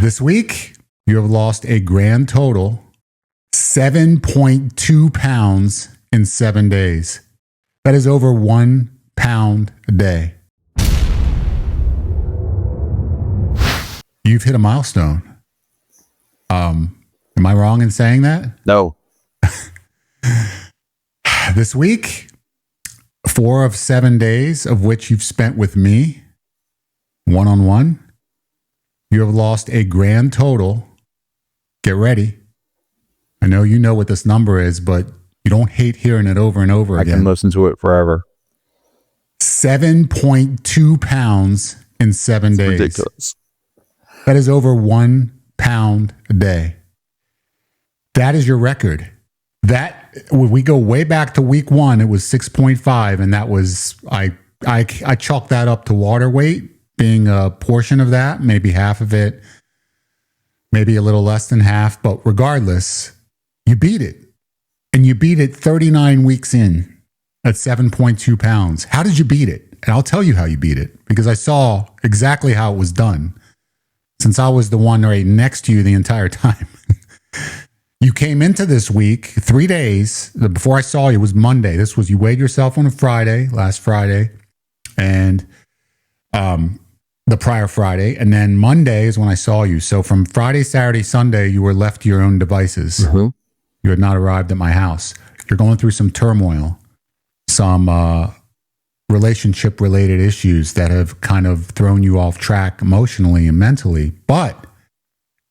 This week, you have lost a grand total 7.2 pounds in 7 days. That is over 1 pound a day. You've hit a milestone. Am I wrong in saying that? No. This week, 4 of 7 days of which you've spent with me, one-on-one, you have lost a grand total. Get ready. I know you know what this number is, but you don't hate hearing it over and over again. I can listen to it forever. 7.2 pounds in 7 days. Ridiculous. That is over 1 pound a day. That is your record. That, when we go way back to week 1, it was 6.5, and that was, I chalked that up to water weight being a portion of that, maybe half of it, maybe a little less than half, but regardless, you beat it. And you beat it 39 weeks in at 7.2 pounds. How did you beat it? And I'll tell you how you beat it, because I saw exactly how it was done, since I was the one right next to you the entire time. You came into this week 3 days before I saw you. It was Monday. This was, you weighed yourself on a Friday, last Friday, and the prior Friday, and then Monday is when I saw you. So from Friday, Saturday, Sunday, you were left to your own devices. Mm-hmm. You had not arrived at my house. You're going through some turmoil, some relationship related issues that have kind of thrown you off track emotionally and mentally. But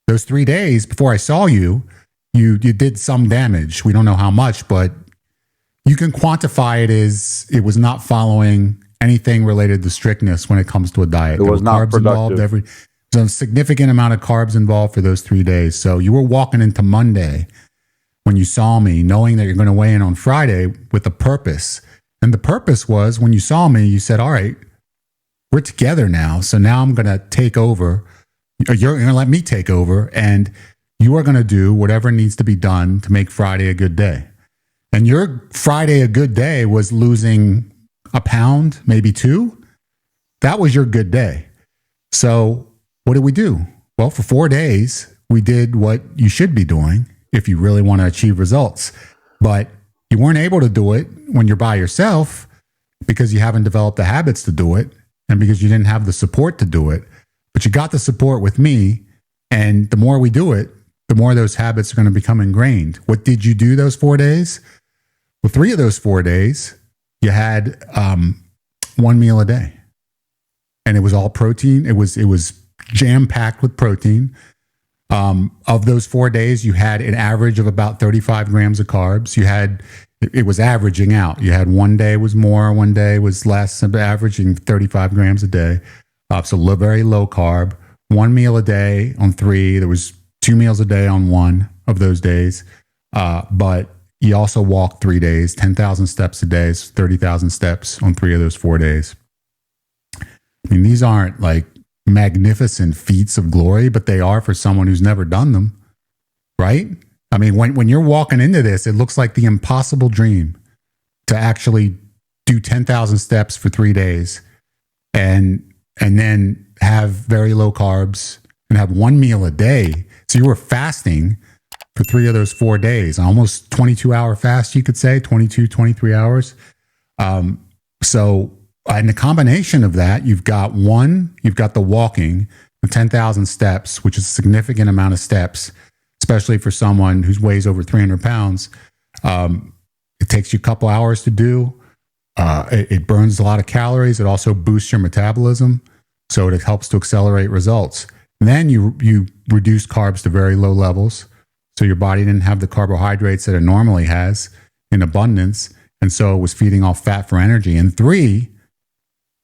those 3 days before I saw you, you did some damage. We don't know how much, but you can quantify it as it was not following anything related to strictness when it comes to a diet. It was not carbs involved. There's a significant amount of carbs involved for those 3 days. So you were walking into Monday when you saw me, knowing that you're going to weigh in on Friday with a purpose. And the purpose was, when you saw me, you said, all right, we're together now. So now I'm going to take over. You're going to let me take over, and you are going to do whatever needs to be done to make Friday a good day. And your Friday a good day was losing a pound, maybe 2. That was your good day. So what did we do? Well, for 4 days, we did what you should be doing if you really want to achieve results. But you weren't able to do it when you're by yourself because you haven't developed the habits to do it and because you didn't have the support to do it. But you got the support with me, and the more we do it, the more those habits are going to become ingrained. What did you do those 4 days? Well, 3 of those 4 days, you had 1 meal a day, and it was all protein. It was jam-packed with protein. Of those 4 days, you had an average of about 35 grams of carbs. It was averaging out. You had 1 day was more, 1 day was less, averaging 35 grams a day. So very low carb. 1 meal a day on 3. There was 2 meals a day on 1 of those days. But you also walked 3 days, 10,000 steps a day, 30,000 steps on 3 of those 4 days. I mean, these aren't like magnificent feats of glory, but they are for someone who's never done them, right? I mean, when you're walking into this, it looks like the impossible dream to actually do 10,000 steps for 3 days and then have very low carbs and have 1 meal a day. So you were fasting for 3 of those 4 days, almost 22-hour fast, you could say, 22, 23 hours. So in the combination of that, you've got the walking, the 10,000 steps, which is a significant amount of steps, especially for someone who weighs over 300 pounds. It takes you a couple hours to do. It burns a lot of calories. It also boosts your metabolism, so it helps to accelerate results. And then you reduce carbs to very low levels, so your body didn't have the carbohydrates that it normally has in abundance, and so it was feeding off fat for energy. And 3,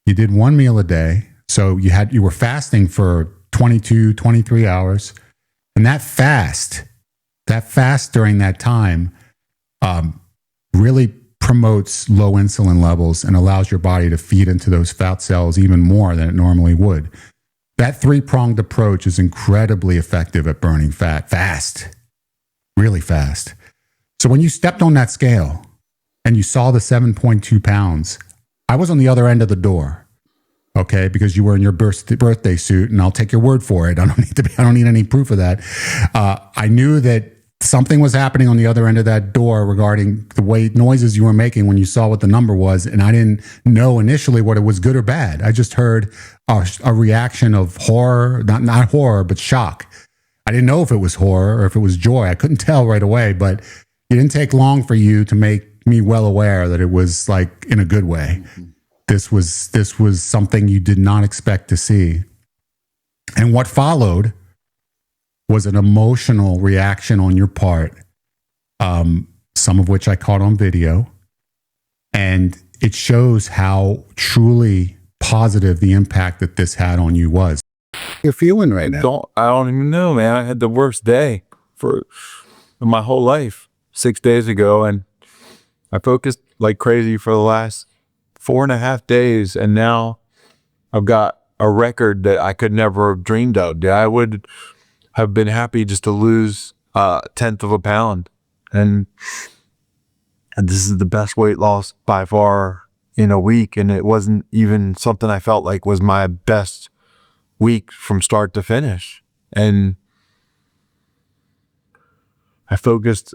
you did 1 meal a day, so you were fasting for 22, 23 hours, and that fast during that time really promotes low insulin levels and allows your body to feed into those fat cells even more than it normally would. That 3-pronged approach is incredibly effective at burning fat fast, really fast. So when you stepped on that scale and you saw the 7.2 pounds, I was on the other end of the door. Okay, because you were in your birthday suit, and I'll take your word for it. I don't need any proof of that. I knew that something was happening on the other end of that door regarding the way noises you were making when you saw what the number was, and I didn't know initially what it was, good or bad. I just heard a reaction of horror, not horror, but shock. I didn't know if it was horror or if it was joy. I couldn't tell right away, but it didn't take long for you to make me well aware that it was like in a good way. This was something you did not expect to see. And what followed was an emotional reaction on your part, some of which I caught on video. And it shows how truly positive the impact that this had on you was. You're feeling right now? I don't even know, man. I had the worst day for my whole life 6 days ago, and I focused like crazy for the last 4.5 days, and now I've got a record that I could never have dreamed of. I would have been happy just to lose 1/10 of a pound, and this is the best weight loss by far in a week, and it wasn't even something I felt like was my best week from start to finish. And I focused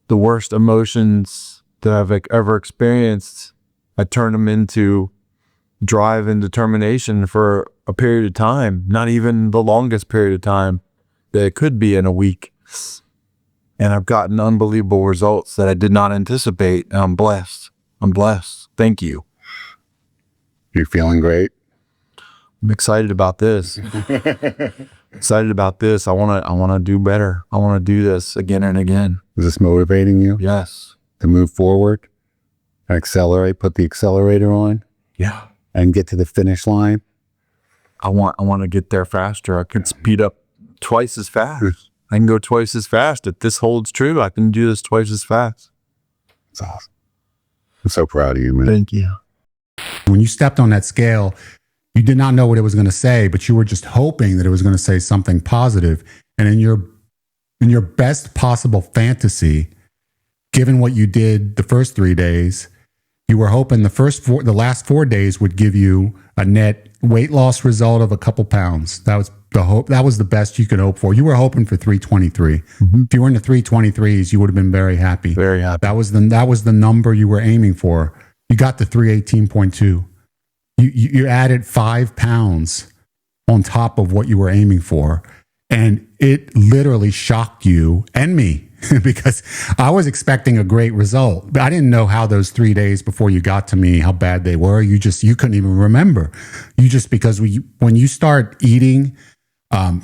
the worst emotions that I've ever experienced. I turned them into drive and determination for a period of time, not even the longest period of time that it could be in a week. And I've gotten unbelievable results that I did not anticipate. And I'm blessed. Thank you. You're feeling great? I'm excited about this. I want to do better. I want to do this again and again. Is this motivating you? Yes. To move forward and accelerate, put the accelerator on? Yeah. And get to the finish line? I want to get there faster. I can speed up twice as fast. I can go twice as fast. If this holds true, I can do this twice as fast. That's awesome. I'm so proud of you, man. Thank you. When you stepped on that scale, you did not know what it was going to say, but you were just hoping that it was going to say something positive. And in your best possible fantasy, given what you did the first 3 days, you were hoping the last 4 days would give you a net weight loss result of a couple pounds. That was the hope. That was the best you could hope for. You were hoping for 323. Mm-hmm. If you were in the 323s, you would have been very happy. Very happy. That was the number you were aiming for. You got the 318.2. You added 5 pounds on top of what you were aiming for. And it literally shocked you and me because I was expecting a great result. But I didn't know how those 3 days before you got to me, how bad they were. You couldn't even remember. Because when you start eating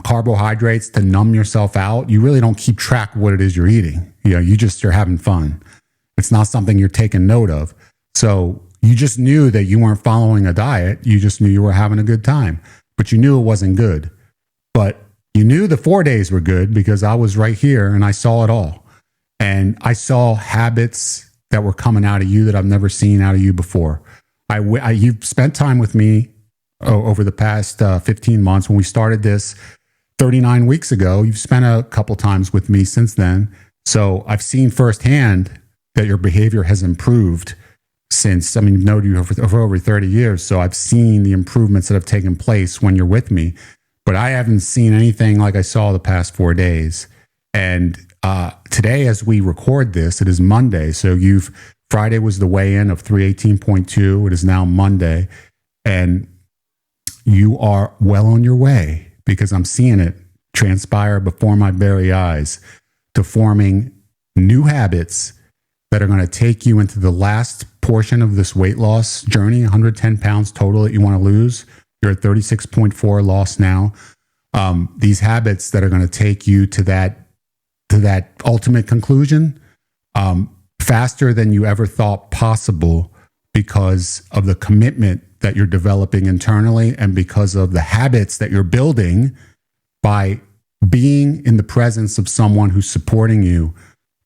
carbohydrates to numb yourself out, you really don't keep track of what it is you're eating. You're having fun. It's not something you're taking note of. So you just knew that you weren't following a diet. You just knew you were having a good time, but you knew it wasn't good. But you knew the 4 days were good because I was right here and I saw it all. And I saw habits that were coming out of you that I've never seen out of you before. You've spent time with me over the past 15 months. When we started this 39 weeks ago, you've spent a couple times with me since then. So I've seen firsthand that your behavior has improved since, I've known you for over 30 years. So I've seen the improvements that have taken place when you're with me, but I haven't seen anything like I saw the past 4 days. And today, as we record this, it is Monday. So Friday was the weigh-in of 318.2. It is now Monday. And you are well on your way because I'm seeing it transpire before my very eyes to forming new habits that are going to take you into the last portion of this weight loss journey, 110 pounds total that you want to lose. You're at 36.4 lost now. These habits that are going to take you to that ultimate conclusion faster than you ever thought possible because of the commitment that you're developing internally and because of the habits that you're building by being in the presence of someone who's supporting you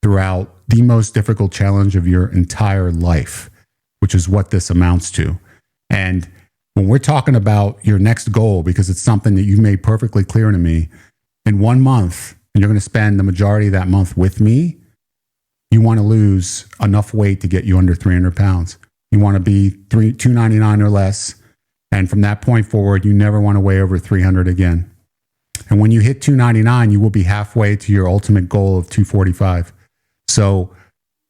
throughout the most difficult challenge of your entire life, which is what this amounts to. And when we're talking about your next goal, because it's something that you made perfectly clear to me, in 1 month, and you're going to spend the majority of that month with me, you want to lose enough weight to get you under 300 pounds. You want to be 299 or less. And from that point forward, you never want to weigh over 300 again. And when you hit 299, you will be halfway to your ultimate goal of 245. So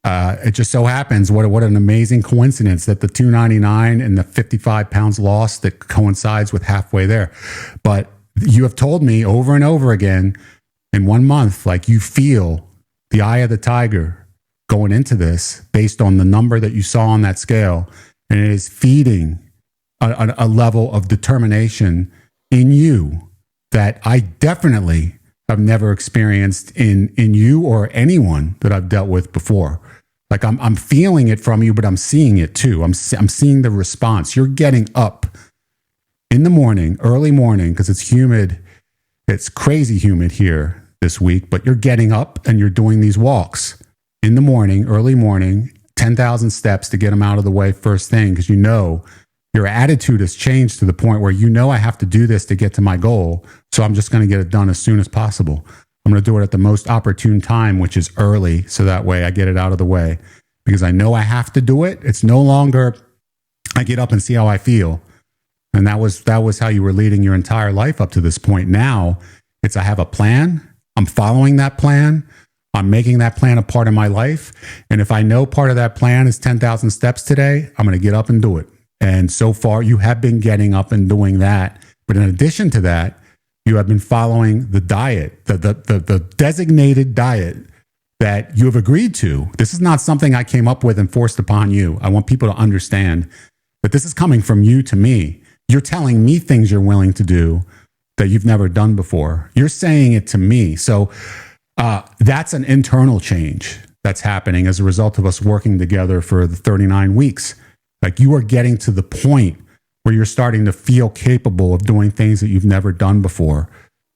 it just so happens, what an amazing coincidence that the 299 and the 55 pounds lost that coincides with halfway there. But you have told me over and over again in 1 month, like you feel the eye of the tiger going into this based on the number that you saw on that scale. And it is feeding a level of determination in you that I definitely have never experienced in you or anyone that I've dealt with before. Like I'm feeling it from you, but I'm seeing it too. I'm seeing the response. You're getting up in the morning, early morning, because it's humid. It's crazy humid here this week, but you're getting up and you're doing these walks in the morning, early morning, 10,000 steps to get them out of the way first thing, because you know your attitude has changed to the point where you know I have to do this to get to my goal, so I'm just going to get it done as soon as possible. I'm going to do it at the most opportune time, which is early, so that way I get it out of the way, because I know I have to do it. It's no longer I get up and see how I feel. And that was how you were leading your entire life up to this point. Now it's I have a plan. I'm following that plan. I'm making that plan a part of my life. And if I know part of that plan is 10,000 steps today, I'm going to get up and do it. And so far you have been getting up and doing that. But in addition to that, you have been following the diet, the designated diet that you have agreed to. This is not something I came up with and forced upon you. I want people to understand that this is coming from you to me. You're telling me things you're willing to do that you've never done before. You're saying it to me. So that's an internal change that's happening as a result of us working together for the 39 weeks. Like you are getting to the point where you're starting to feel capable of doing things that you've never done before.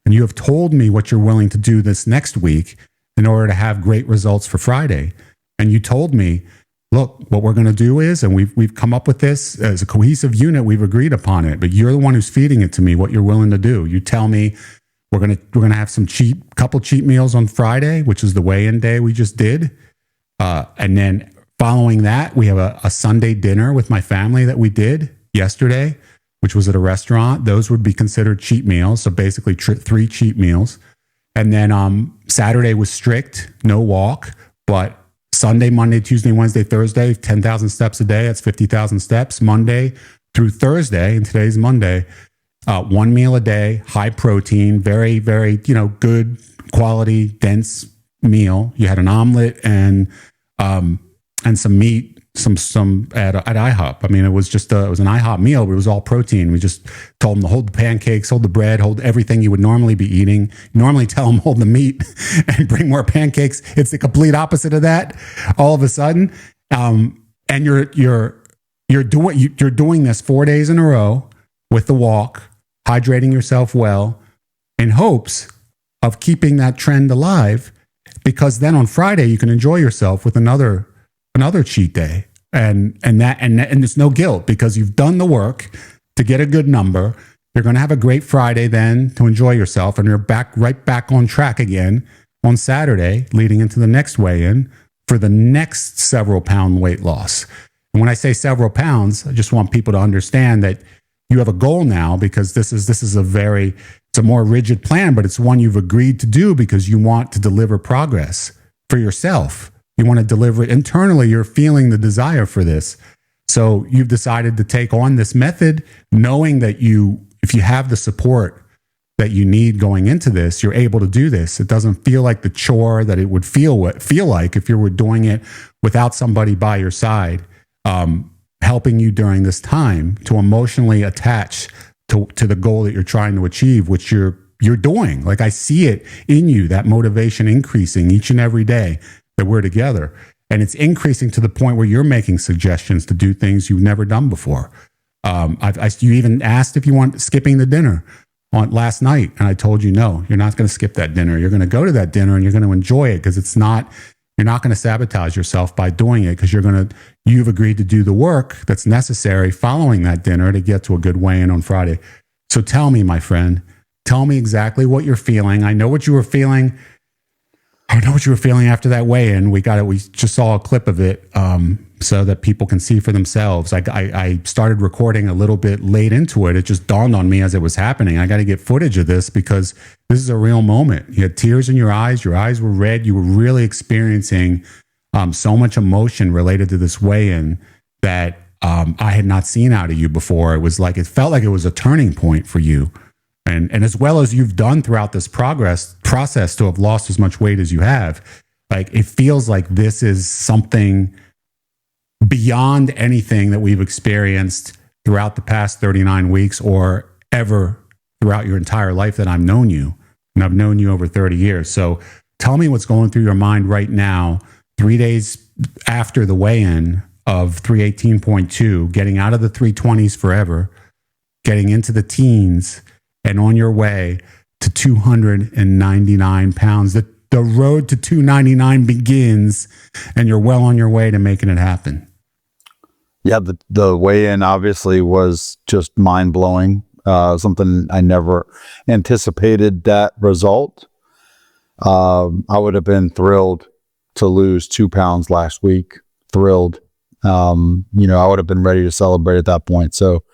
And you have told me what you're willing to do this next week in order to have great results for Friday. And you told me, look, what we're going to do is, and we've come up with this as a cohesive unit, we've agreed upon it, but you're the one who's feeding it to me, what you're willing to do. You tell me we're going to have some couple cheat meals on Friday, which is the weigh-in day we just did. And then following that, we have a Sunday dinner with my family that we did yesterday, which was at a restaurant. Those would be considered cheat meals. So basically 3 cheat meals. And then Saturday was strict, no walk, but Sunday, Monday, Tuesday, Wednesday, Thursday, 10,000 steps a day. That's 50,000 steps. Monday through Thursday, and today's Monday, 1 meal a day, high protein, very, very, good quality, dense meal. You had an omelet and some meat, some at IHOP. I mean, it was an IHOP meal, but it was all protein. We just told them to hold the pancakes, hold the bread, hold everything you would normally be eating. You normally tell them hold the meat and bring more pancakes. It's the complete opposite of that. All of a sudden, and you're doing this 4 days in a row with the walk, hydrating yourself well, in hopes of keeping that trend alive. Because then on Friday you can enjoy yourself with another cheat day, and there's no guilt because you've done the work to get a good number. You're going to have a great Friday then to enjoy yourself, and you're right back on track again on Saturday, leading into the next weigh-in for the next several pound weight loss. And when I say several pounds, I just want people to understand that you have a goal now, because this is it's a more rigid plan, but it's one you've agreed to do because you want to deliver progress for yourself. You want to deliver it internally. You're feeling the desire for this. So you've decided to take on this method, knowing that if you have the support that you need going into this, you're able to do this. It doesn't feel like the chore that it would feel like if you were doing it without somebody by your side, helping you during this time to emotionally attach to the goal that you're trying to achieve, which you're doing. Like I see it in you, that motivation increasing each and every day that we're together. And it's increasing to the point where you're making suggestions to do things you've never done before. You even asked if you want skipping the dinner on last night. And I told you, no, you're not going to skip that dinner. You're going to go to that dinner and you're going to enjoy it, because you're not going to sabotage yourself by doing it, because you've agreed to do the work that's necessary following that dinner to get to a good weigh-in on Friday. So tell me, my friend, tell me exactly what you're feeling. I know what you were feeling. I know what you were feeling after that weigh-in. We just saw a clip of it. so that people can see for themselves. I started recording a little bit late into it. It just dawned on me as it was happening. I got to get footage of this because this is a real moment. You had tears in your eyes were red. You were really experiencing so much emotion related to this weigh-in that I had not seen out of you before. It felt like it was a turning point for you. And as well as you've done throughout this process to have lost as much weight as you have, like it feels like this is something beyond anything that we've experienced throughout the past 39 weeks or ever throughout your entire life that I've known you. And I've known you over 30 years. So tell me what's going through your mind right now, 3 days after the weigh-in of 318.2, getting out of the 320s forever, getting into the teens, and on your way to 299 pounds. The road to 299 begins, and you're well on your way to making it happen. Yeah, the weigh-in obviously was just mind-blowing. Something I never anticipated that result. I would have been thrilled to lose 2 pounds last week. Thrilled. I would have been ready to celebrate at that point. So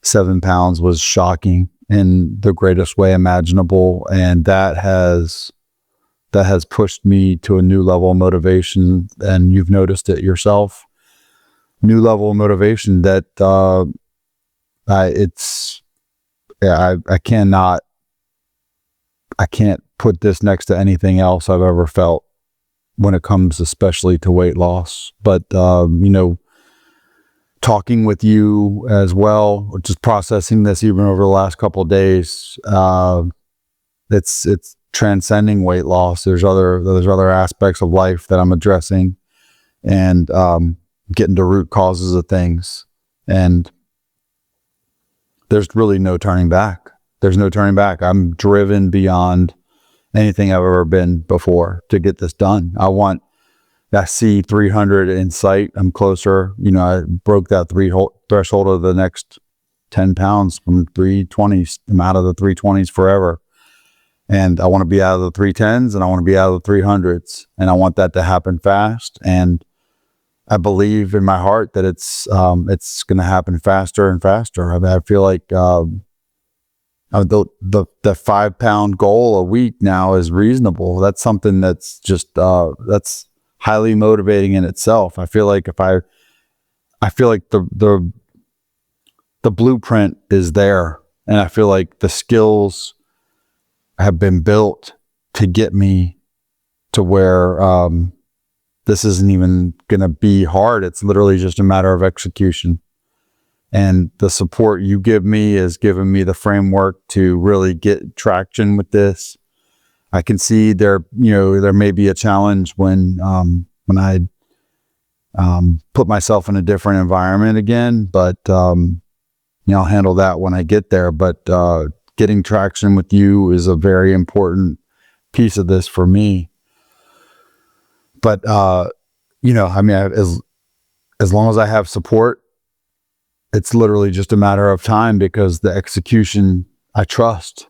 7 pounds was shocking in the greatest way imaginable. And that has pushed me to a new level of motivation. And you've noticed it yourself. New level of motivation that I can't put this next to anything else I've ever felt when it comes especially to weight loss. But talking with you as well, just processing this even over the last couple of days, it's transcending weight loss. There's other aspects of life that I'm addressing, and getting to root causes of things. And there's really no turning back. There's no turning back. I'm driven beyond anything I've ever been before to get this done. I see 300 in sight. I'm closer. I broke that threshold of the next 10 pounds from 320s. I'm out of the 320s forever. And I want to be out of the 310s, and I want to be out of the 300s. And I want that to happen fast. And I believe in my heart that it's going to happen faster and faster. I feel like the 5 pound goal a week now is reasonable. That's something that's just that's highly motivating in itself. I feel like the blueprint is there, and I feel like the skills have been built to get me to where this isn't even going to be hard. It's literally just a matter of execution. And the support you give me has given me the framework to really get traction with this. I can see there may be a challenge when I put myself in a different environment again, but I'll handle that when I get there. But getting traction with you is a very important piece of this for me. But as long as I have support, it's literally just a matter of time, because the execution, I trust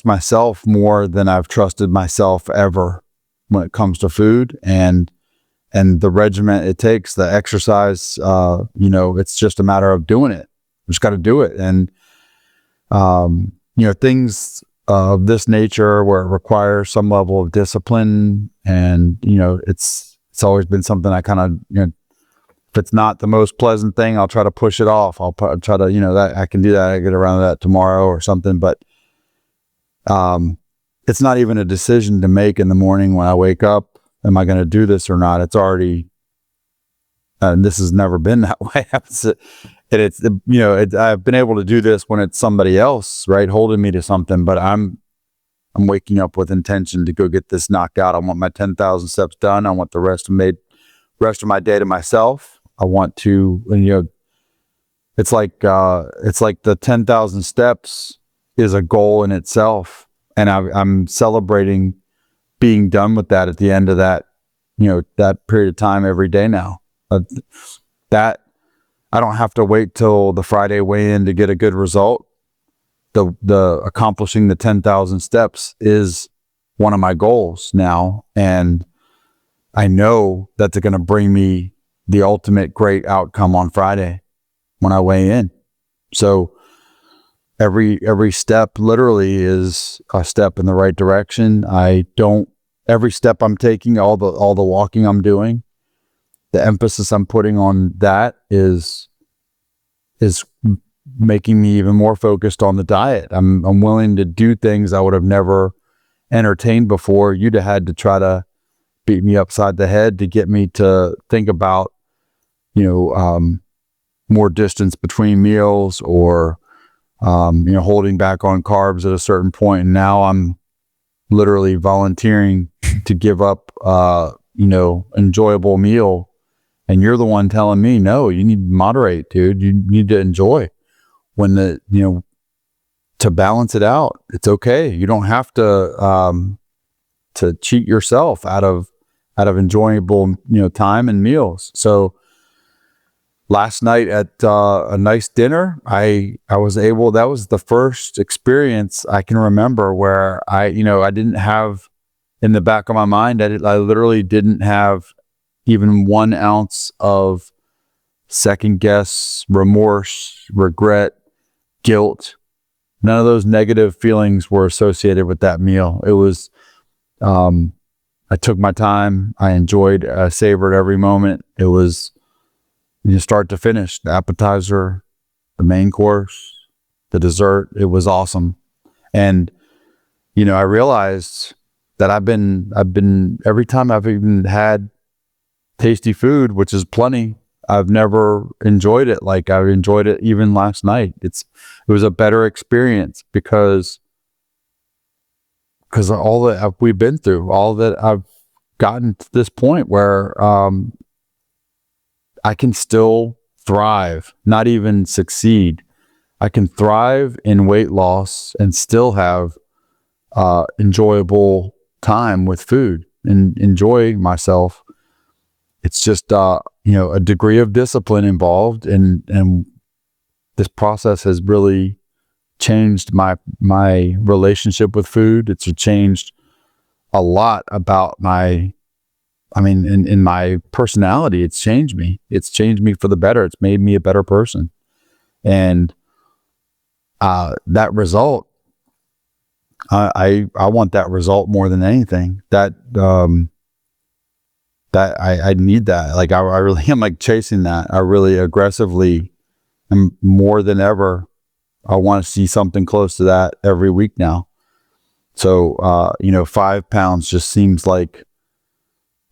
myself more than I've trusted myself ever when it comes to food and the regimen it takes, the exercise. It's just a matter of doing it. Just got to do it. And things of this nature where it requires some level of discipline, and it's always been something I kind of if it's not the most pleasant thing, I'll try to push it off. I'll try to that I can do that. I get around to that tomorrow or something. But it's not even a decision to make in the morning when I wake up. Am I going to do this or not? It's already. This has never been that way. I've been able to do this when it's somebody else, right, holding me to something. But I'm waking up with intention to go get this knocked out. I want my 10,000 steps done. I want the rest of my day to myself. I want to, it's like the 10,000 steps is a goal in itself, and I'm celebrating being done with that at the end of that, that period of time every day now. That I don't have to wait till the Friday weigh-in to get a good result. The accomplishing the 10,000 steps is one of my goals now, and I know that they're going to bring me the ultimate great outcome on Friday when I weigh in. So every step literally is a step in the right direction. Every step I'm taking, all the walking I'm doing, the emphasis I'm putting on that is making me even more focused on the diet. I'm willing to do things I would have never entertained before. You'd have had to try to beat me upside the head to get me to think about, more distance between meals, or, holding back on carbs at a certain point. And now I'm literally volunteering to give up, enjoyable meal. And you're the one telling me, no, you need to moderate, dude. You need to enjoy when to balance it out. It's okay. You don't have to cheat yourself out of enjoyable, time and meals. So last night at a nice dinner, I was able, that was the first experience I can remember where I didn't have in the back of my mind, I literally didn't have even 1 ounce of second guess, remorse, regret, guilt. None of those negative feelings were associated with that meal. It was, I took my time. I enjoyed, I savored every moment. It was, start to finish, the appetizer, the main course, the dessert. It was awesome. And, I realized that I've been, every time I've even had tasty food, which is plenty, I've never enjoyed it like I enjoyed it even last night. It was a better experience because all that we've been through, all that I've gotten to this point where I can still thrive, not even succeed. I can thrive in weight loss and still have enjoyable time with food and enjoy myself. It's just, a degree of discipline involved, and this process has really changed my relationship with food. It's changed a lot about in my personality. It's changed me. It's changed me for the better. It's made me a better person. And that result, I want that result more than anything. That I need that. Like I really am like chasing that. I really aggressively, and more than ever, I want to see something close to that every week now. So 5 pounds just seems like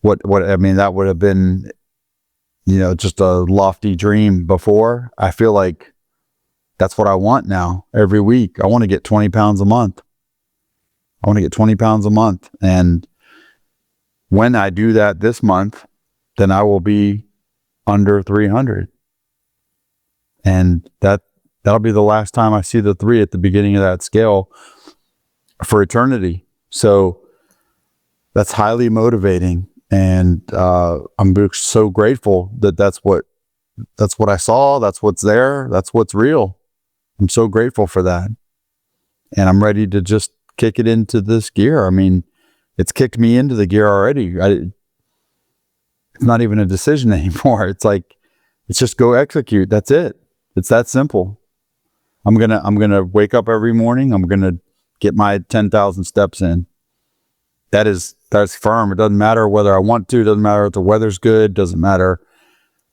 what that would have been, just a lofty dream before. I feel like that's what I want now every week. I want to get 20 pounds a month. And when I do that this month, then I will be under 300. And that'll be the last time I see the 3 at the beginning of that scale for eternity. So that's highly motivating. And I'm so grateful that that's what I saw. That's what's there. That's what's real. I'm so grateful for that. And I'm ready to just kick it into this gear. I mean, it's kicked me into the gear already. It's not even a decision anymore. It's like, it's just go execute. That's it. It's that simple. I'm gonna wake up every morning. I'm gonna get my 10,000 steps in. That's firm. It doesn't matter whether I want to. It doesn't matter if the weather's good. Doesn't matter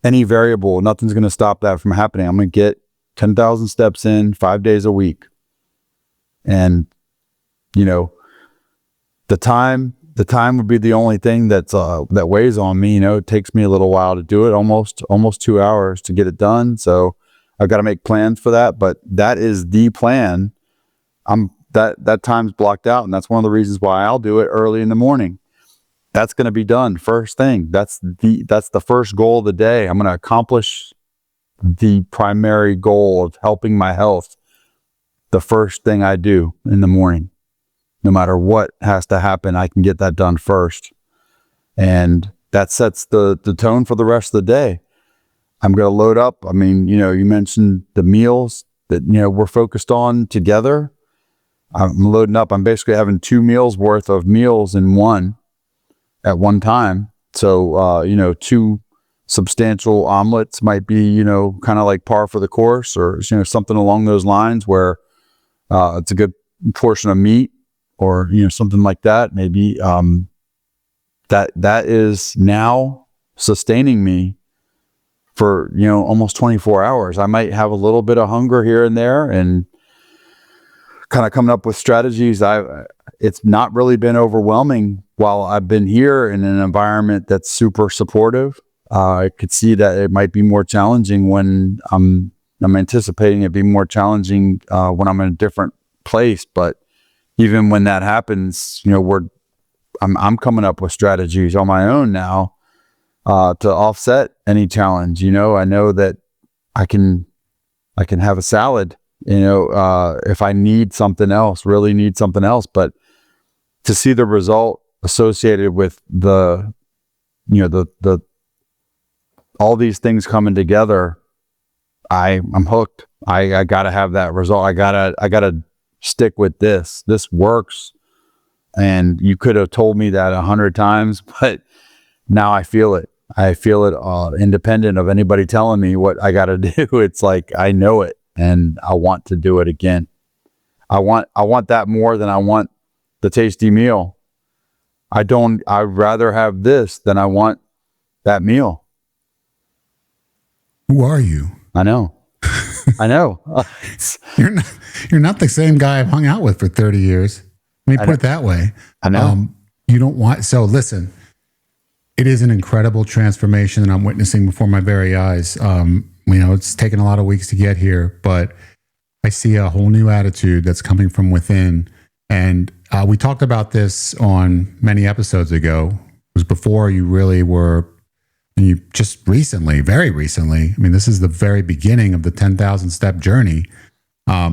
any variable. Nothing's gonna stop that from happening. I'm gonna get 10,000 steps in 5 days a week. And the time would be the only thing that weighs on me. It takes me a little while to do it, almost 2 hours to get it done. So I've got to make plans for that, but that is the plan. That time's blocked out, and that's one of the reasons why I'll do it early in the morning. That's going to be done first thing. That's the first goal of the day. I'm going to accomplish the primary goal of helping my health the first thing I do in the morning. No matter what has to happen, I can get that done first. And that sets the tone for the rest of the day. I'm going to load up. I mean, you mentioned the meals that, we're focused on together. I'm loading up. I'm basically having 2 meals worth of meals in one at one time. So, 2 substantial omelets might be, you know, kind of like par for the course, or, you know, something along those lines where it's a good portion of meat, or, you know, something like that. Maybe that is now sustaining me for, you know, almost 24 hours. I might have a little bit of hunger here and there, and kind of coming up with strategies. It's not really been overwhelming while I've been here in an environment that's super supportive. I could see that it might be more challenging when I'm anticipating it being more challenging when I'm in a different place. But even when that happens, you know, I'm coming up with strategies on my own now to offset any challenge. You know, I know that I can have a salad, you know, if I need something else, really need something else. But to see the result associated with the, you know, the all these things coming together, I'm hooked. I gotta have that result. I gotta stick with this. This works. And you could have told me that 100 times, but now I feel it. I feel it independent of anybody telling me what I gotta do. It's like, I know it, and I want to do it again. I want that more than I want the tasty meal. I'd rather have this than I want that meal. Who are you? I know. I know. You're not the same guy I've hung out with for 30 years. Let me put it that way. I know. You don't want, so listen, it is an incredible transformation that I'm witnessing before my very eyes. You know, it's taken a lot of weeks to get here, but I see a whole new attitude that's coming from within. And we talked about this on many episodes ago. It was before you really were, and you just recently, very recently, I mean, this is the very beginning of the 10,000 step journey.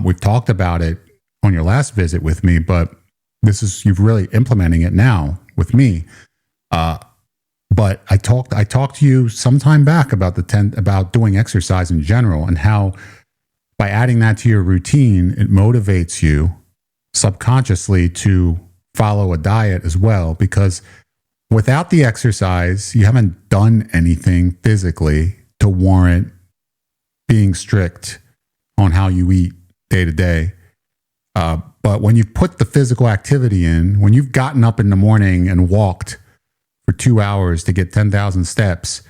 We've talked about it on your last visit with me, but you're really implementing it now with me. But I talked to you some time back about about doing exercise in general, and how by adding that to your routine, it motivates you subconsciously to follow a diet as well, because without the exercise, you haven't done anything physically to warrant being strict on how you eat day to day. But when you've put the physical activity in, when you've gotten up in the morning and walked for 2 hours to get 10,000 steps,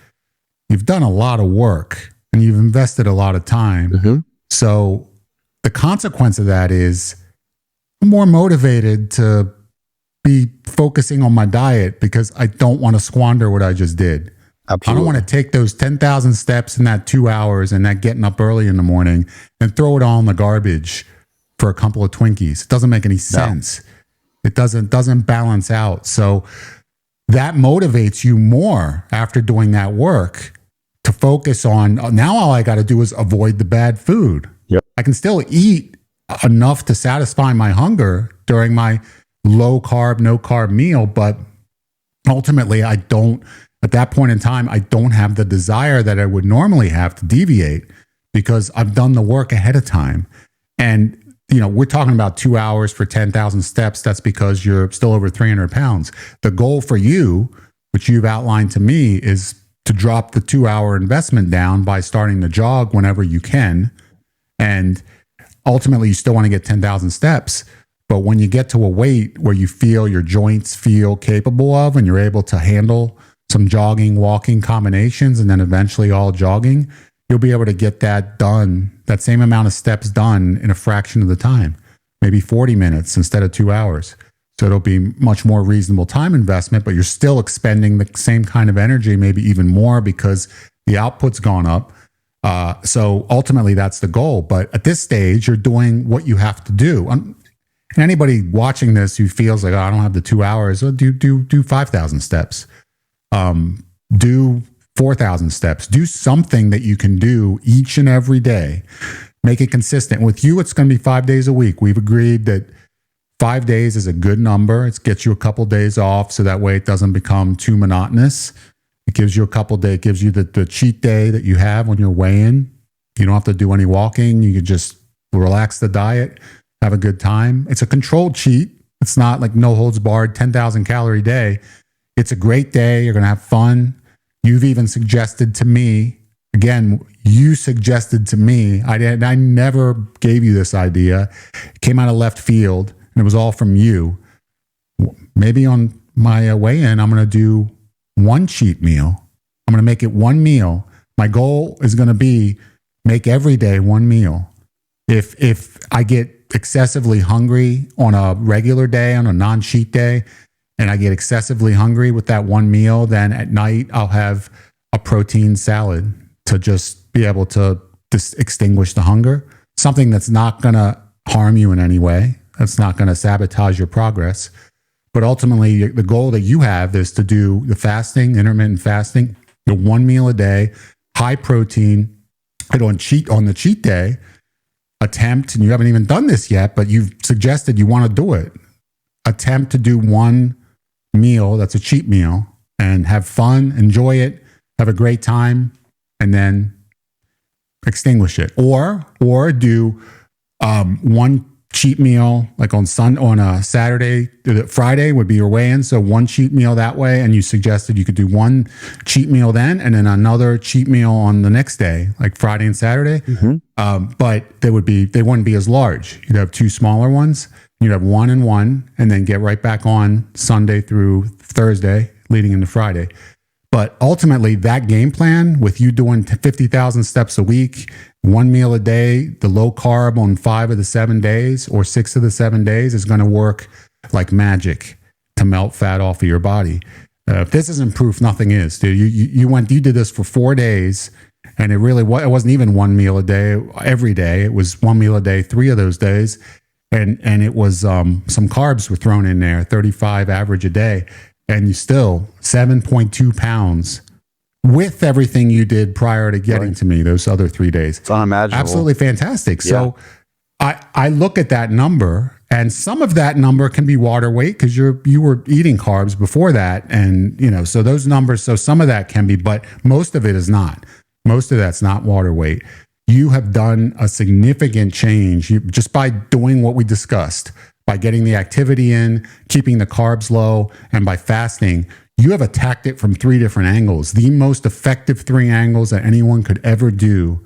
you've done a lot of work and you've invested a lot of time. Mm-hmm. So the consequence of that is I'm more motivated to be focusing on my diet because I don't want to squander what I just did. Absolutely. I don't want to take those 10,000 steps in that 2 hours and that getting up early in the morning and throw it all in the garbage for a couple of Twinkies. It doesn't make any sense. No. It doesn't balance out. So that motivates you more after doing that work to focus on, now all I got to do is avoid the bad food. Yep. I can still eat enough to satisfy my hunger during my low carb, no carb meal, but ultimately at that point in time, I don't have the desire that I would normally have to deviate because I've done the work ahead of time. And, you know, we're talking about 2 hours for 10,000 steps. That's because you're still over 300 pounds. The goal for you, which you've outlined to me, is to drop the 2 hour investment down by starting to jog whenever you can. And ultimately, you still want to get 10,000 steps. But when you get to a weight where you feel your joints feel capable of, and you're able to handle some jogging, walking combinations, and then eventually all jogging, you'll be able to get that done, that same amount of steps done in a fraction of the time, maybe 40 minutes instead of 2 hours. So it'll be much more reasonable time investment, but you're still expending the same kind of energy, maybe even more because the output's gone up. So ultimately that's the goal. But at this stage, you're doing what you have to do. And anybody watching this who feels like, oh, I don't have the 2 hours, well, do 5,000 steps. Do 4,000 steps. Do something that you can do each and every day. Make it consistent. With you, it's going to be 5 days a week. We've agreed that 5 days is a good number. It gets you a couple days off so that way it doesn't become too monotonous. It gives you a couple days, it gives you the cheat day that you have when you're weighing. You don't have to do any walking. You can just relax the diet, have a good time. It's a controlled cheat. It's not like no holds barred, 10,000 calorie day. It's a great day. You're going to have fun. You've even suggested to me, again, you suggested to me, I never gave you this idea. It came out of left field, and it was all from you. Maybe on my way in, I'm going to do one cheat meal. I'm going to make it one meal. My goal is going to be make every day one meal. If I get excessively hungry on a regular day, on a non-cheat day, and I get excessively hungry with that one meal, then at night I'll have a protein salad to just be able to just extinguish the hunger. Something that's not going to harm you in any way. That's not going to sabotage your progress. But ultimately, the goal that you have is to do the fasting, intermittent fasting, the one meal a day, high protein, and on the cheat day, attempt, and you haven't even done this yet, but you've suggested you want to do it. Attempt to do one meal that's a cheat meal and have fun, enjoy it, have a great time, and then extinguish it. Or do one cheat meal like on a Saturday. Friday would be your weigh-in, so one cheat meal that way, and you suggested you could do one cheat meal then and then another cheat meal on the next day, like Friday and Saturday. But they wouldn't be as large. You'd have two smaller ones. You'd have one and then get right back on Sunday through Thursday leading into Friday. But ultimately, that game plan with you doing 50,000 steps a week, one meal a day, the low carb on 5 of the 7 days or 6 of the 7 days is going to work like magic to melt fat off of your body. If this isn't proof, nothing is, dude. You did this for 4 days, and it wasn't even one meal a day every day. It was one meal a day, 3 of those days, and it was some carbs were thrown in there, 35 average a day. And you still 7.2 pounds with everything you did prior to getting to me those other 3 days. It's unimaginable. Absolutely fantastic. So I look at that number, and some of that number can be water weight because you were eating carbs before that. And, so those numbers, so some of that can be, but most of it is not. Most of that's not water weight. You have done a significant change just by doing what we discussed. By getting the activity in, keeping the carbs low, and by fasting, you have attacked it from 3 different angles. The most effective 3 angles that anyone could ever do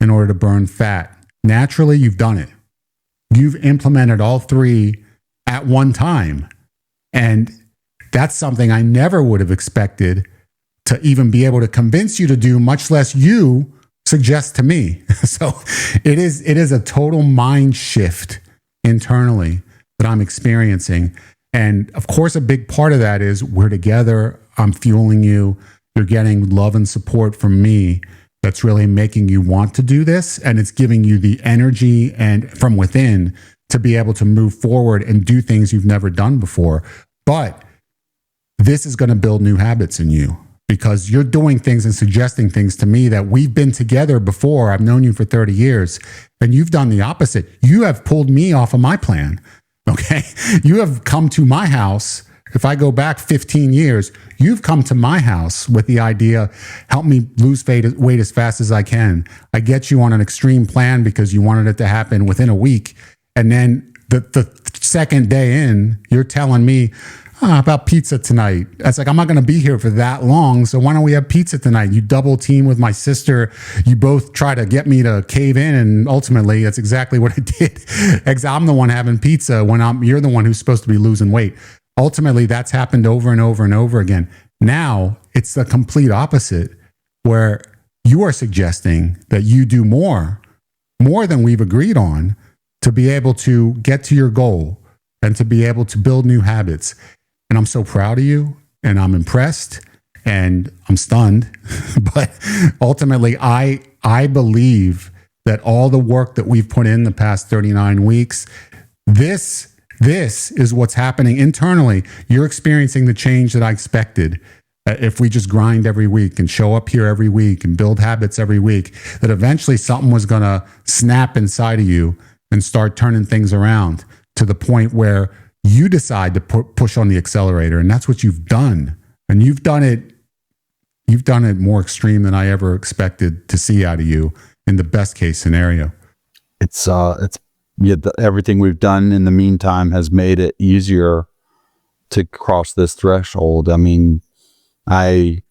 in order to burn fat. Naturally, you've done it. You've implemented all 3 at one time. And that's something I never would have expected to even be able to convince you to do, much less you suggest to me. So it is a total mind shift internally that I'm experiencing. And of course, a big part of that is we're together. I'm fueling you. You're getting love and support from me. That's really making you want to do this. And it's giving you the energy and from within to be able to move forward and do things you've never done before. But this is going to build new habits in you because you're doing things and suggesting things to me that we've been together before. I've known you for 30 years and you've done the opposite. You have pulled me off of my plan. Okay. You have come to my house. If I go back 15 years, you've come to my house with the idea, help me lose weight as fast as I can. I get you on an extreme plan because you wanted it to happen within a week. And then the second day in, you're telling me, about pizza tonight. It's like, I'm not going to be here for that long. So why don't we have pizza tonight? You double team with my sister. You both try to get me to cave in. And ultimately that's exactly what I did. I'm the one having pizza when you're the one who's supposed to be losing weight. Ultimately that's happened over and over and over again. Now it's the complete opposite where you are suggesting that you do more than we've agreed on to be able to get to your goal and to be able to build new habits. And I'm so proud of you and I'm impressed and I'm stunned. But ultimately, I believe that all the work that we've put in the past 39 weeks, this is what's happening internally. You're experiencing the change that I expected. If we just grind every week and show up here every week and build habits every week, that eventually something was going to snap inside of you and start turning things around to the point where you decide to push on the accelerator. And that's what you've done. And you've done it more extreme than I ever expected to see out of you in the best case scenario. Everything we've done in the meantime has made it easier to cross this threshold. I mean, I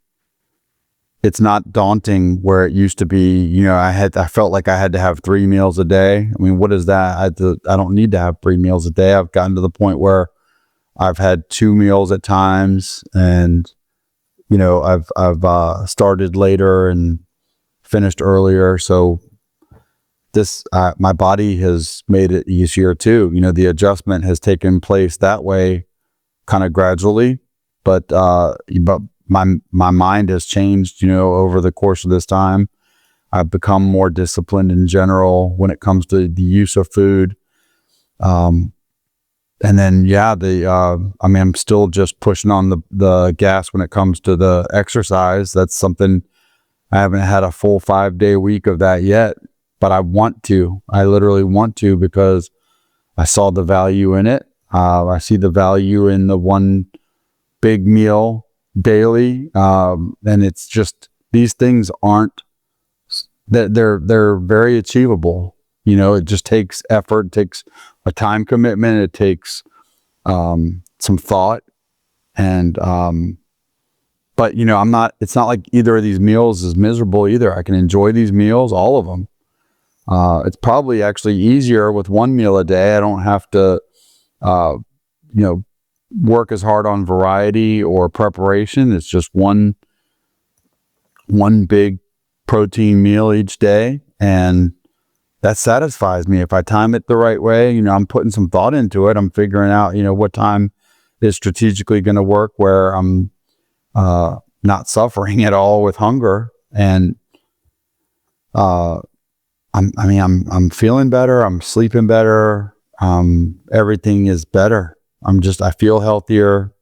it's not daunting where it used to be. You know, I felt like I had to have 3 meals a day. I mean, what is that? I don't need to have 3 meals a day. I've gotten to the point where I've had 2 meals at times, and you know, I've started later and finished earlier. So my body has made it easier too. You know, the adjustment has taken place that way, kind of gradually, but my mind has changed, you know, over the course of this time. I've become more disciplined in general when it comes to the use of food. And then, yeah, I mean, I'm still just pushing on the gas when it comes to the exercise. That's something I haven't had a full 5-day week of that yet, but I want to. I literally want to, because I saw the value in it. I see the value in the one big meal daily. And it's just, these things aren't, they're very achievable. You know, it just takes effort, it takes a time commitment, it takes some thought. And but you know, it's not like either of these meals is miserable either. I can enjoy these meals, all of them. It's probably actually easier with 1 meal a day. I don't have to you know, work as hard on variety or preparation. It's just one big protein meal each day, and that satisfies me. If I time it the right way, you know, I'm putting some thought into it. I'm figuring out, you know, what time is strategically going to work where I'm not suffering at all with hunger. And I'm feeling better. I'm sleeping better. Everything is better. I feel healthier.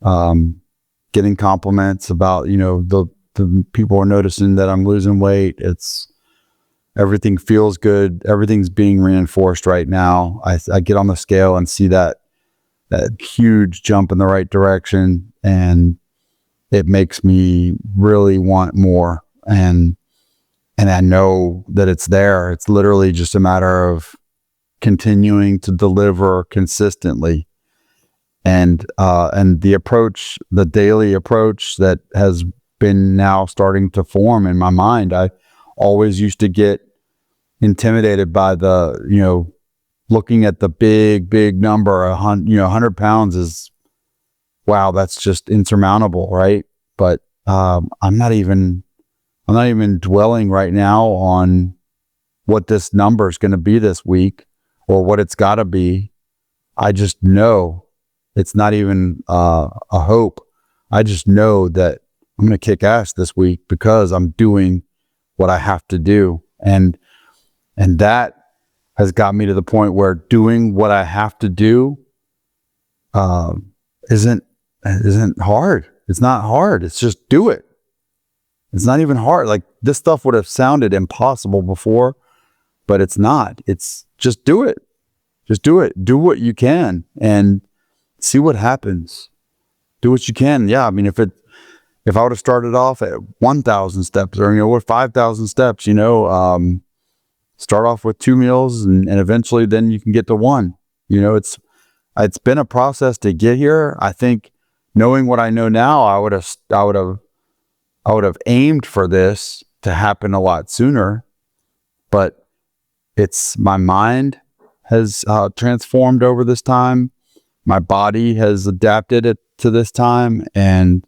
Getting compliments about, you know, the people are noticing that I'm losing weight. Everything feels good. Everything's being reinforced right now. I get on the scale and see that huge jump in the right direction, and it makes me really want more. And I know that it's there. It's literally just a matter of continuing to deliver consistently. And the daily approach that has been now starting to form in my mind. I always used to get intimidated by looking at the big number. 100 pounds is, wow, that's just insurmountable, right? But I'm not even dwelling right now on what this number is going to be this week or what it's got to be. I just know it's not even a hope. I just know that I'm going to kick ass this week because I'm doing what I have to do. And that has got me to the point where doing what I have to do isn't hard. It's not hard. It's just do it. It's not even hard. Like, this stuff would have sounded impossible before, but it's not. It's just do it. Just do it. Do what you can and see what happens. Do what you can. Yeah. I mean, if I would have started off at 1,000 steps or 5,000 steps, start off with 2 meals and eventually then you can get to 1. It's been a process to get here. I think knowing what I know now, I would have aimed for this to happen a lot sooner, but my mind has transformed over this time. My body has adapted it to this time, and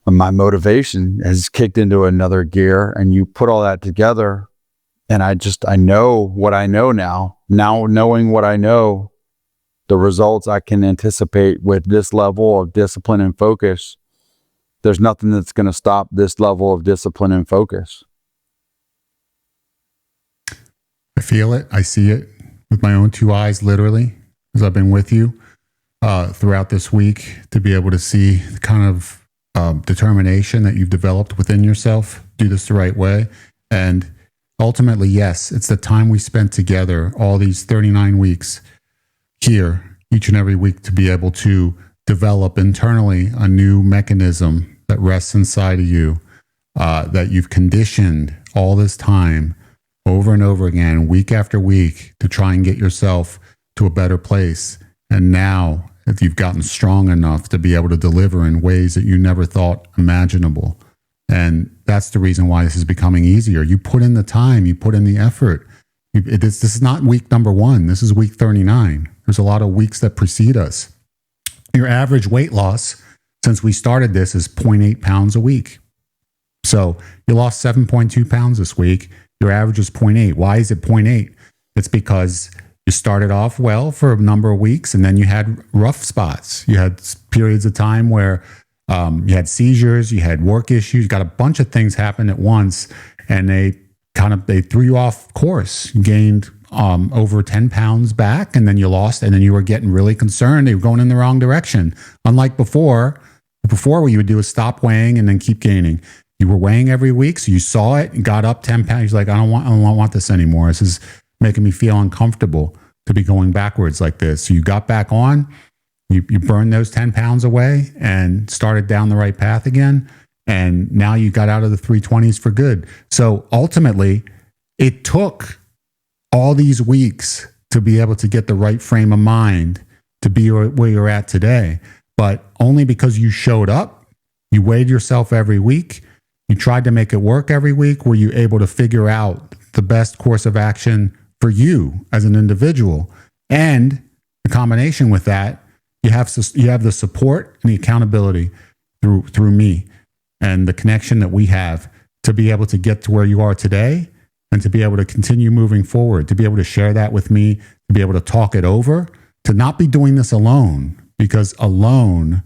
my motivation has kicked into another gear. And you put all that together, and I know what I know now. Now knowing what I know, the results I can anticipate with this level of discipline and focus, there's nothing that's going to stop this level of discipline and focus. I feel it. I see it with my own 2 eyes, literally, as I've been with you throughout this week, to be able to see the kind of determination that you've developed within yourself. Do this the right way. And ultimately, yes, it's the time we spent together, all these 39 weeks here, each and every week, to be able to develop internally a new mechanism that rests inside of you, that you've conditioned all this time over and over again, week after week, to try and get yourself to a better place. And now if you've gotten strong enough to be able to deliver in ways that you never thought imaginable. And that's the reason why this is becoming easier. You put in the time, you put in the effort. This is not week number 1. This is week 39. There's a lot of weeks that precede us. Your average weight loss since we started this is 0.8 pounds a week. So you lost 7.2 pounds this week. Your average is 0.8. Why is it 0.8? It's because you started off well for a number of weeks, and then you had rough spots. You had periods of time where you had seizures, you had work issues, you got a bunch of things happen at once, and they threw you off course. You gained over 10 pounds back, and then you lost, and then you were getting really concerned. They were going in the wrong direction. Unlike before what you would do is stop weighing and then keep gaining. You were weighing every week, so you saw it and got up 10 pounds. You're like, I don't want this anymore. This is making me feel uncomfortable to be going backwards like this. So you got back on, you burned those 10 pounds away and started down the right path again. And now you got out of the 320s for good. So ultimately, it took all these weeks to be able to get the right frame of mind to be where you're at today. But only because you showed up, you weighed yourself every week, you tried to make it work every week, were you able to figure out the best course of action for you as an individual. And the combination with that, you have the support and the accountability through me and the connection that we have to be able to get to where you are today and to be able to continue moving forward, to be able to share that with me, to be able to talk it over, to not be doing this alone, because alone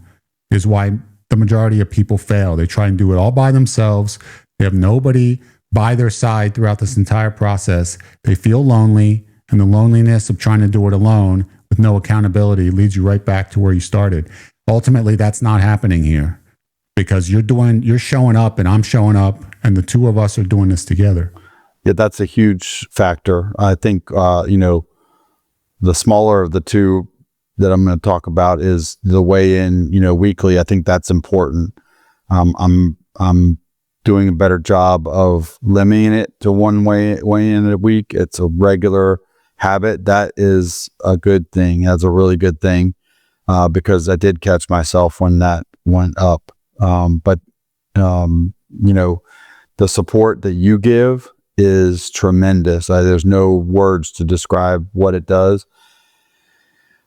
is why the majority of people fail. They try and do it all by themselves. They have nobody by their side throughout this entire process. They feel lonely, and the loneliness of trying to do it alone with no accountability leads you right back to where you started. Ultimately, that's not happening here because you're showing up and I'm showing up, and the two of us are doing this together. Yeah, that's a huge factor. I think, the smaller of the two that I'm going to talk about is the weigh-in, weekly. I think that's important. I'm doing a better job of limiting it to one weigh-in a week. It's a regular habit. That is a good thing. That's a really good thing because I did catch myself when that went up. But the support that you give is tremendous. There's no words to describe what it does.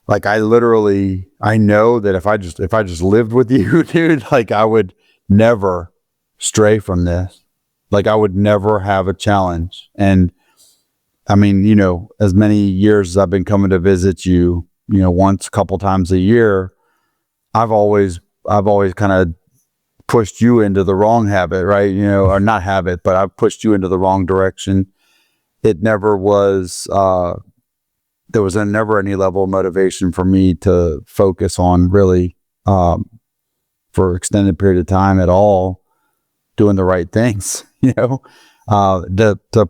Like I know that if I just lived with you, dude, like I would never stray from this. Like I would never have a challenge. And I mean, as many years as I've been coming to visit you, once, a couple times a year, I've always kind of pushed you into the wrong habit, right? Or not habit, but I've pushed you into the wrong direction. It never was, there was never any level of motivation for me to focus on really, for extended period of time at all, doing the right things, the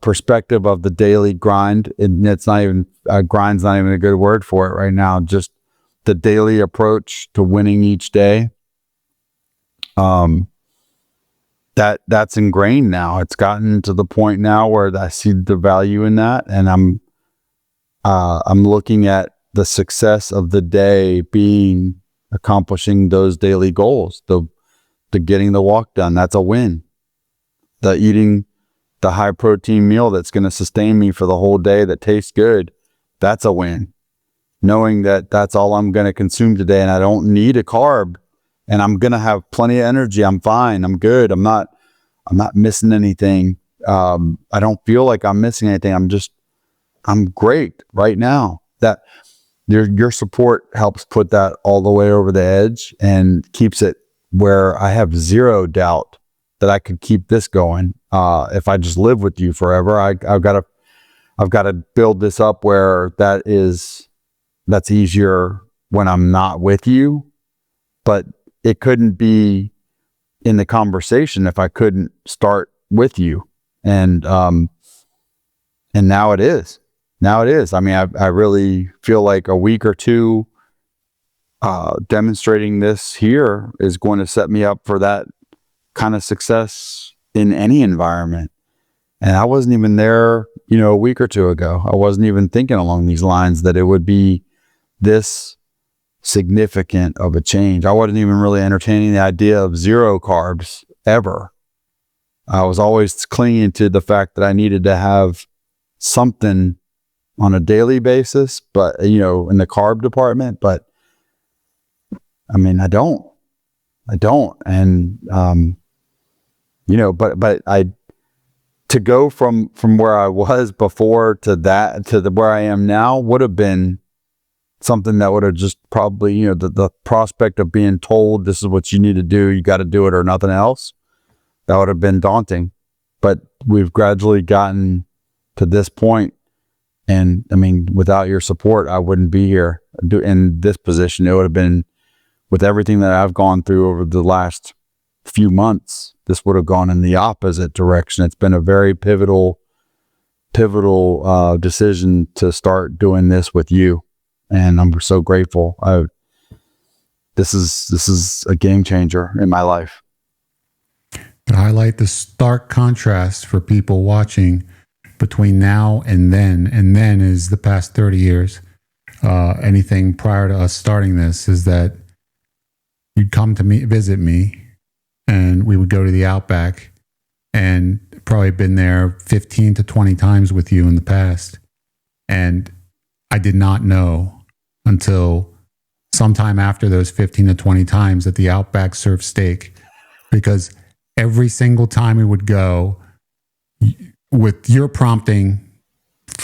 perspective of the daily grind, and it's not even, grind's not even a good word for it right now. Just the daily approach to winning each day. That's ingrained now. It's gotten to the point now where I see the value in that, and I'm looking at the success of the day being accomplishing those daily goals. The getting the walk done, that's a win. The eating the high protein meal that's going to sustain me for the whole day that tastes good, that's a win. Knowing that that's all I'm going to consume today and I don't need a carb and I'm going to have plenty of energy. I'm fine. I'm good. I'm not missing anything. I don't feel like I'm missing anything. I'm great right now. That your support helps put that all the way over the edge and keeps it where I have zero doubt that I could keep this going. If I just live with you forever, I've got to build this up where that's easier when I'm not with you, but it couldn't be in the conversation if I couldn't start with you. And now it is. Now it is. I mean, I really feel like a week or two demonstrating this here is going to set me up for that kind of success in any environment. And I wasn't even there, a week or two ago. I wasn't even thinking along these lines that it would be this significant of a change. I wasn't even really entertaining the idea of zero carbs ever. I was always clinging to the fact that I needed to have something on a daily basis, but in the carb department. But I mean, I don't. And, but to go from where I was before to where I am now would have been something that would have just probably, the prospect of being told this is what you need to do, you got to do it or nothing else, that would have been daunting. But we've gradually gotten to this point. And I mean, without your support, I wouldn't be here in this position. It would have been, with everything that I've gone through over the last few months, this would have gone in the opposite direction. It's been a very pivotal decision to start doing this with you. And I'm so grateful. This is a game changer in my life. To highlight the stark contrast for people watching between now and then is the past 30 years. Anything prior to us starting this is that you'd come to visit me, and we would go to the Outback, and probably been there 15 to 20 times with you in the past. And I did not know until sometime after those 15 to 20 times that the Outback served steak, because every single time we would go, with your prompting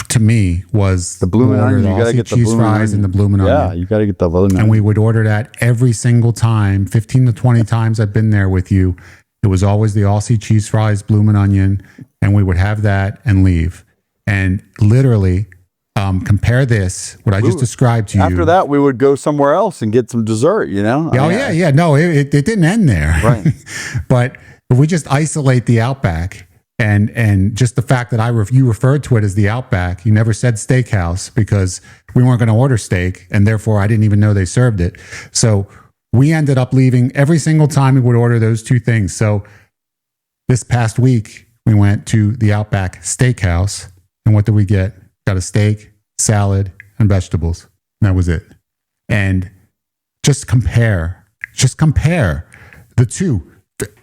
to me, was the bloomin' onion. You gotta get the cheese fries and the bloomin' onion. Yeah, you gotta get the bloomin' onion. And we would order that every single time. 15 to 20 times I've been there with you. It was always the Aussie cheese fries, bloomin' onion, and we would have that and leave. And literally, compare this, what I just described to you. After that, we would go somewhere else and get some dessert. No, it didn't end there. Right. But if we just isolate the Outback. And just the fact that you referred to it as the Outback, you never said steakhouse, because we weren't going to order steak, and therefore I didn't even know they served it. So we ended up leaving every single time we would order those two things. So this past week we went to the Outback Steakhouse, and what did we get? Got a steak, salad, and vegetables. And that was it. And just compare the two.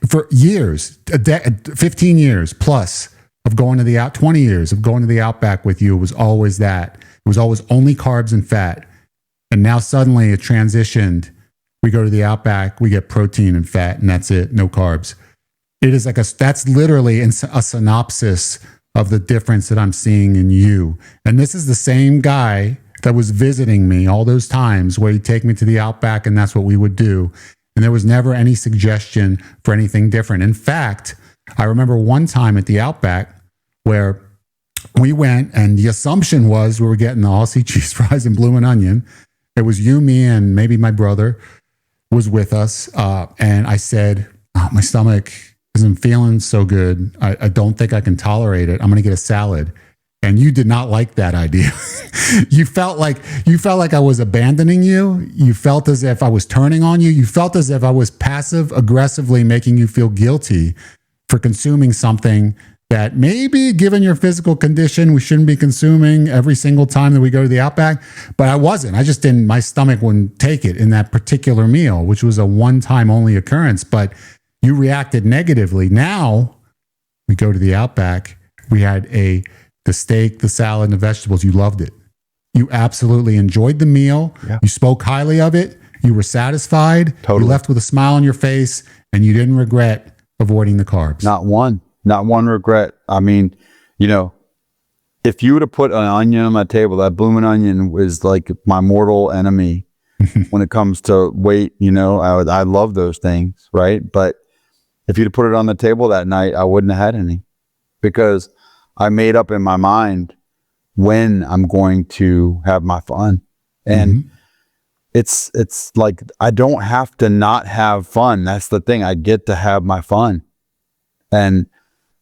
For years, 15 years plus of going to 20 years of going to the Outback with you, it was always that. It was always only carbs and fat. And now suddenly it transitioned. We go to the Outback, we get protein and fat, and that's it, no carbs. It is that's literally a synopsis of the difference that I'm seeing in you. And this is the same guy that was visiting me all those times where he'd take me to the Outback, and that's what we would do. And there was never any suggestion for anything different. In fact, I remember one time at the Outback where we went, and the assumption was we were getting the Aussie cheese fries and bloomin' onion. It was you, me, and maybe my brother was with us. And I said, my stomach isn't feeling so good. I don't think I can tolerate it. I'm going to get a salad. And you did not like that idea. You felt like I was abandoning you. You felt as if I was turning on you. You felt as if I was passive aggressively making you feel guilty for consuming something that maybe, given your physical condition, we shouldn't be consuming every single time that we go to the Outback. But I wasn't. I just didn't. My stomach wouldn't take it in that particular meal, which was a one-time only occurrence. But you reacted negatively. Now we go to the Outback. We had the steak, the salad, and the vegetables. You loved it. You absolutely enjoyed the meal. Yeah. You spoke highly of it. You were satisfied. Totally. You left with a smile on your face, and you didn't regret avoiding the carbs. Not one regret. I mean, if you would have put an onion on my table, that bloomin' onion was like my mortal enemy when it comes to weight. I love those things, right? But if you'd have put it on the table that night, I wouldn't have had any, because I made up in my mind when I'm going to have my fun. And it's like, I don't have to not have fun. That's the thing. I get to have my fun. And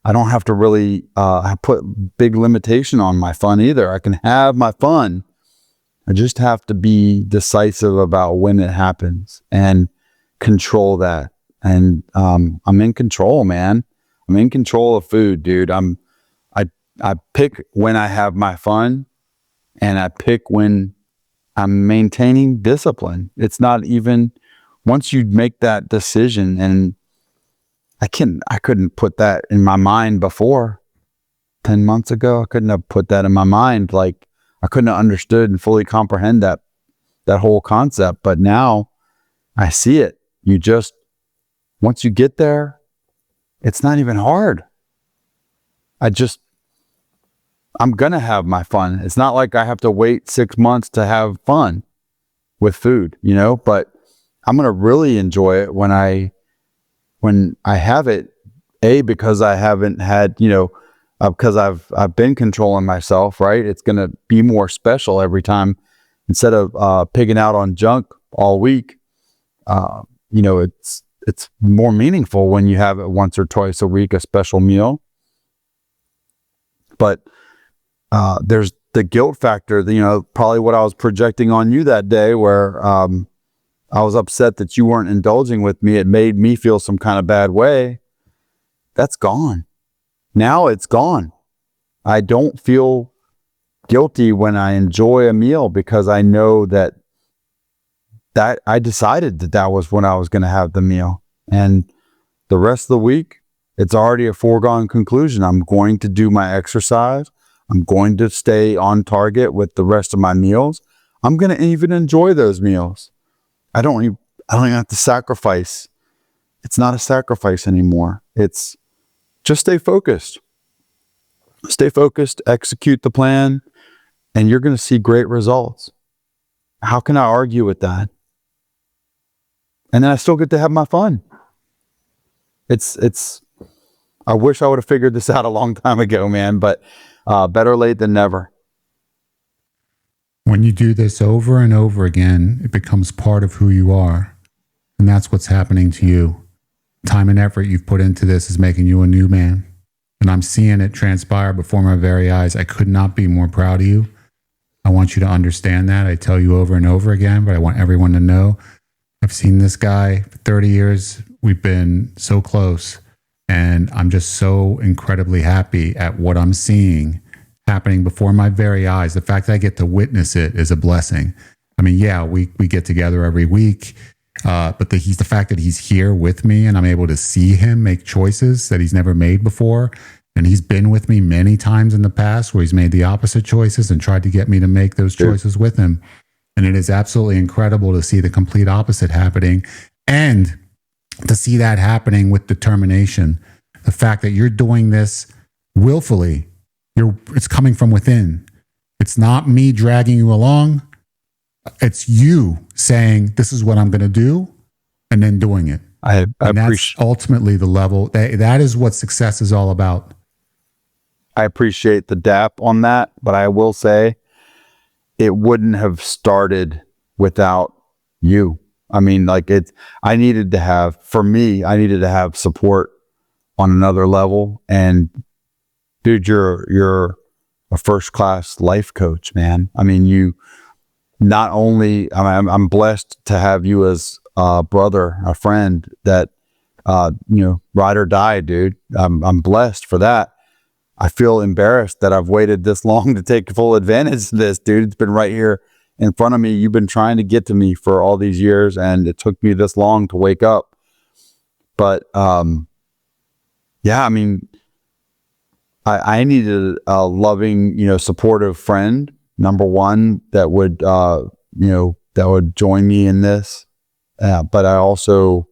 I don't have to really put big limitation on my fun either. I can have my fun. I just have to be decisive about when it happens and control that. And I'm in control, man. I'm in control of food, dude. I pick when I have my fun, and I pick when I'm maintaining discipline. It's not even, once you make that decision, and I couldn't put that in my mind before 10 months ago. I couldn't have put that in my mind. Like, I couldn't have understood and fully comprehend that whole concept. But now I see it. Once you get there, it's not even hard. I'm going to have my fun. It's not like I have to wait 6 months to have fun with food, but I'm going to really enjoy it when I have it, because I haven't had, because I've been controlling myself, right? It's going to be more special every time. Instead of pigging out on junk all week, it's more meaningful when you have it once or twice a week, a special meal. But there's the guilt factor, probably what I was projecting on you that day, where I was upset that you weren't indulging with me. It made me feel some kind of bad way. That's gone. Now it's gone. I don't feel guilty when I enjoy a meal, because I know that I decided that was when I was going to have the meal. And the rest of the week, it's already a foregone conclusion. I'm going to do my exercise. I'm going to stay on target with the rest of my meals. I'm going to even enjoy those meals. I don't even have to sacrifice. It's not a sacrifice anymore. It's just stay focused. Stay focused, execute the plan, and you're going to see great results. How can I argue with that? And then I still get to have my fun. I wish I would have figured this out a long time ago, man, but better late than never. When you do this over and over again, it becomes part of who you are. And that's what's happening to you. Time and effort you've put into this is making you a new man. And I'm seeing it transpire before my very eyes. I could not be more proud of you. I want you to understand that. I tell you over and over again, but I want everyone to know I've seen this guy for 30 years. We've been so close. And I'm just so incredibly happy at what I'm seeing happening before my very eyes. The fact that I get to witness it is a blessing. I mean, yeah, we get together every week, but the fact that he's here with me and I'm able to see him make choices that he's never made before. And he's been with me many times in the past where he's made the opposite choices and tried to get me to make those choices with him. And it is absolutely incredible to see the complete opposite happening, and to see that happening with determination. The fact that you're doing this willfully, it's coming from within. It's not me dragging you along. It's you saying, this is what I'm going to do, and then doing it. I and that's ultimately the level. That is what success is all about. I appreciate the dap on that, but I will say it wouldn't have started without you. I mean, I needed to have support on another level. And dude, you're a first-class life coach, man. I mean, you not only, I'm blessed to have you as a brother, a friend that, ride or die, dude. I'm blessed for that. I feel embarrassed that I've waited this long to take full advantage of this, dude. It's been right here in front of me. You've been trying to get to me for all these years, and it took me this long to wake up. But, yeah, I mean, I needed a loving, supportive friend, number one, that would, that would join me in this. But I also,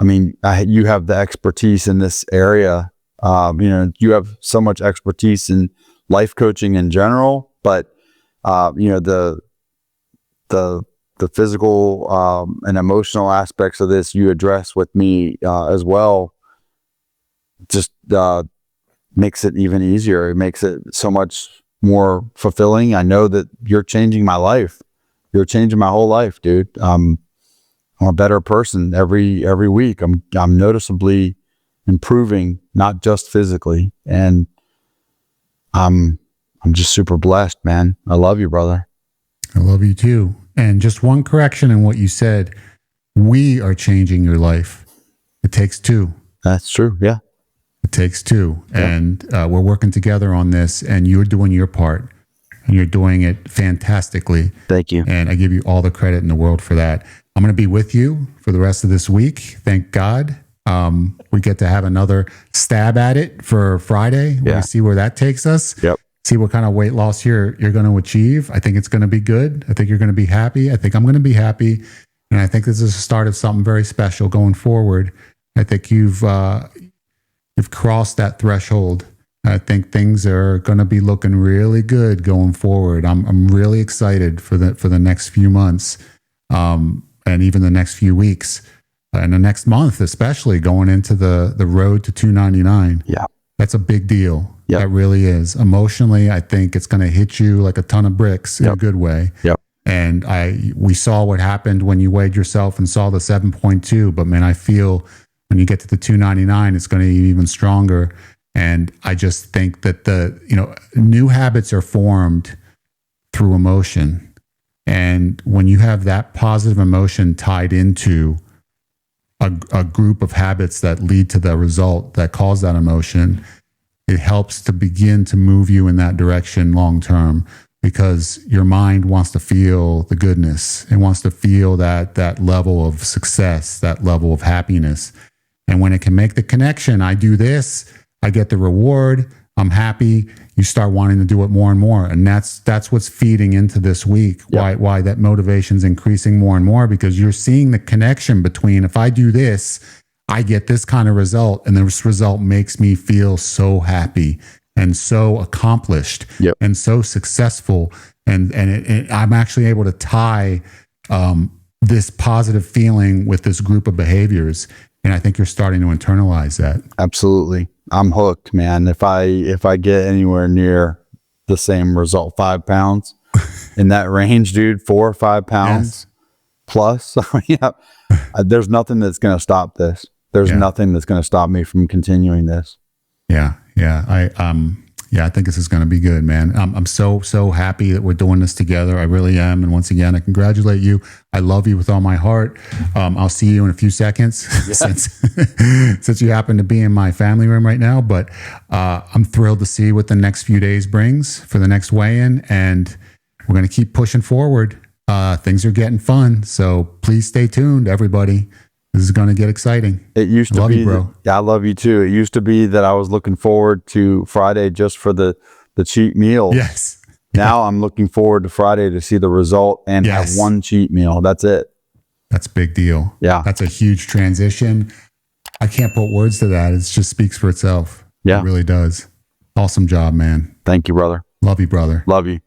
you have the expertise in this area. You have so much expertise in life coaching in general, but, the physical, and emotional aspects of this you address with me, as well. Just, makes it even easier. It makes it so much more fulfilling. I know that you're changing my life. You're changing my whole life, dude. I'm a better person every week. I'm noticeably improving, not just physically. And I'm just super blessed, man. I love you, brother. I love you too. And just one correction in what you said. We are changing your life. It takes two. That's true. Yeah. It takes two. Yeah. And we're working together on this, and you're doing your part. and you're doing it fantastically. Thank you. And I give you all the credit in the world for that. I'm going to be with you for the rest of this week. Thank God. We get to have another stab at it for Friday. We're going to see where that takes us. Yep. See what kind of weight loss you're going to achieve. I think it's going to be good. I think you're going to be happy. I think I'm going to be happy. And I think this is the start of something very special going forward. I think you've crossed that threshold. I think things are going to be looking really good going forward. I'm really excited for the next few months, and even the next few weeks, and the next month, especially going into the road to 299. Yeah, that's a big deal. Yep. That really is. Emotionally, I think it's going to hit you like a ton of bricks in a good way. Yep. And we saw what happened when you weighed yourself and saw the 7.2. But man, I feel when you get to the 299, it's going to be even stronger. And I just think that new habits are formed through emotion. And when you have that positive emotion tied into a group of habits that lead to the result that cause that emotion, it helps to begin to move you in that direction long term, because your mind wants to feel the goodness. It wants to feel that level of success, that level of happiness. And when it can make the connection, I do this, I get the reward, I'm happy, you start wanting to do it more and more. And that's what's feeding into this week. Yep. Why that motivation's increasing more and more, because you're seeing the connection between, if I do this, I get this kind of result, and this result makes me feel so happy and so accomplished and so successful. And I'm actually able to tie this positive feeling with this group of behaviors. And I think you're starting to internalize that. Absolutely. I'm hooked, man. If I get anywhere near the same result, 5 pounds in that range, dude, 4 or 5 pounds plus, there's nothing that's going to stop this. There's nothing that's going to stop me from continuing this. Yeah. I think this is going to be good, man. I'm so happy that we're doing this together. I really am. And once again, I congratulate you. I love you with all my heart. I'll see you in a few seconds since you happen to be in my family room right now. But I'm thrilled to see what the next few days brings for the next weigh-in. And we're going to keep pushing forward. Things are getting fun. So please stay tuned, everybody. This is going to get exciting. It used to love be, you, bro. I love you too. It used to be that I was looking forward to Friday just for the cheat meal. Yes. Now I'm looking forward to Friday to see the result and have one cheat meal. That's it. That's a big deal. Yeah. That's a huge transition. I can't put words to that. It just speaks for itself. Yeah. It really does. Awesome job, man. Thank you, brother. Love you, brother. Love you.